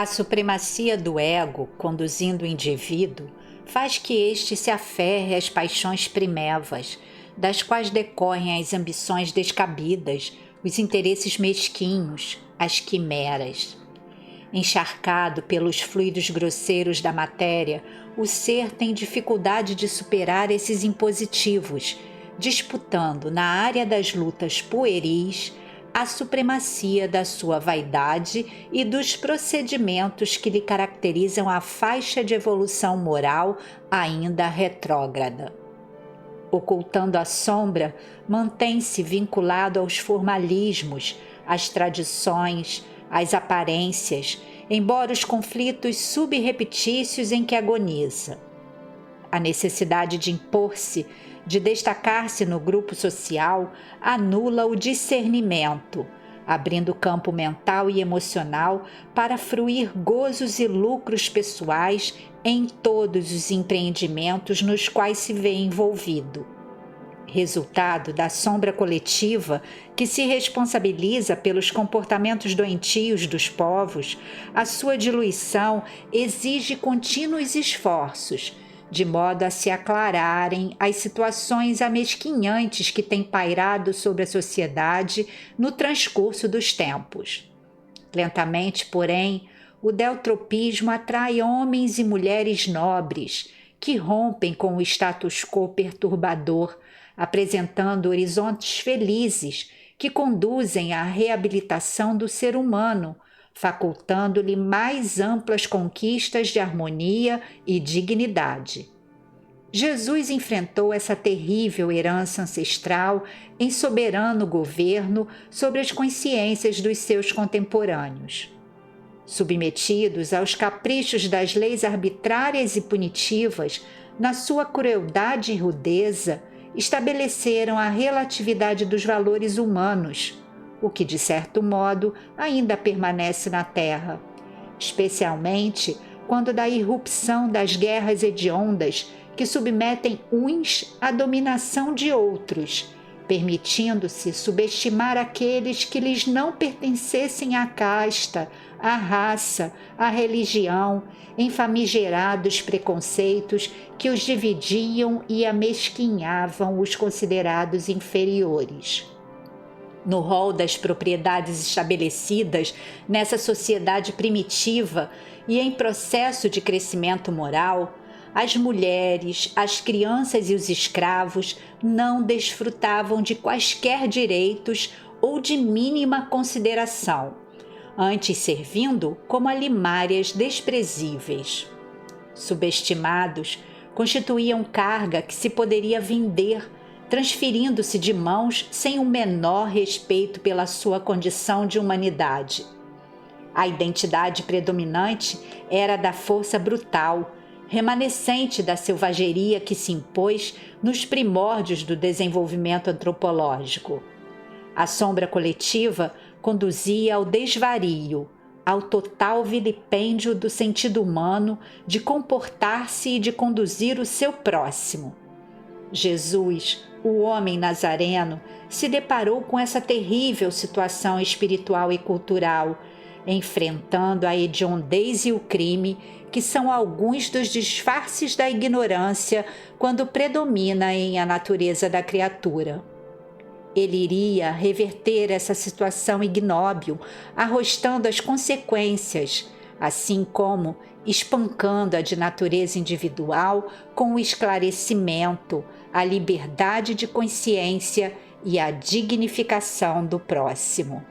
A supremacia do ego, conduzindo o indivíduo, faz que este se aferre às paixões primevas, das quais decorrem as ambições descabidas, os interesses mesquinhos, as quimeras. Encharcado pelos fluidos grosseiros da matéria, o ser tem dificuldade de superar esses impositivos, disputando na área das lutas pueris a supremacia da sua vaidade e dos procedimentos que lhe caracterizam a faixa de evolução moral ainda retrógrada. Ocultando a sombra, mantém-se vinculado aos formalismos, às tradições, às aparências, embora os conflitos subreptícios em que agoniza. A necessidade de impor-se, de destacar-se no grupo social, anula o discernimento, abrindo campo mental e emocional para fruir gozos e lucros pessoais em todos os empreendimentos nos quais se vê envolvido. Resultado da sombra coletiva que se responsabiliza pelos comportamentos doentios dos povos, a sua diluição exige contínuos esforços, de modo a se aclararem as situações amesquinhantes que têm pairado sobre a sociedade no transcurso dos tempos. Lentamente, porém, o deltropismo atrai homens e mulheres nobres que rompem com o status quo perturbador, apresentando horizontes felizes que conduzem à reabilitação do ser humano, facultando-lhe mais amplas conquistas de harmonia e dignidade. Jesus enfrentou essa terrível herança ancestral em soberano governo sobre as consciências dos seus contemporâneos. Submetidos aos caprichos das leis arbitrárias e punitivas, na sua crueldade e rudeza, estabeleceram a relatividade dos valores humanos, o que, de certo modo, ainda permanece na Terra, especialmente quando da irrupção das guerras hediondas que submetem uns à dominação de outros, permitindo-se subestimar aqueles que lhes não pertencessem à casta, à raça, à religião, em famigerados preconceitos que os dividiam e amesquinhavam os considerados inferiores. No rol das propriedades estabelecidas nessa sociedade primitiva e em processo de crescimento moral, as mulheres, as crianças e os escravos não desfrutavam de quaisquer direitos ou de mínima consideração, antes servindo como alimárias desprezíveis. Subestimados, constituíam carga que se poderia vender, transferindo-se de mãos sem o menor respeito pela sua condição de humanidade. A identidade predominante era da força brutal, remanescente da selvageria que se impôs nos primórdios do desenvolvimento antropológico. A sombra coletiva conduzia ao desvario, ao total vilipêndio do sentido humano de comportar-se e de conduzir o seu próximo. Jesus, o homem nazareno, se deparou com essa terrível situação espiritual e cultural, enfrentando a hediondez e o crime, que são alguns dos disfarces da ignorância quando predomina em a natureza da criatura. Ele iria reverter essa situação ignóbil, arrostando as consequências, assim como espancando a de natureza individual com o esclarecimento, a liberdade de consciência e a dignificação do próximo.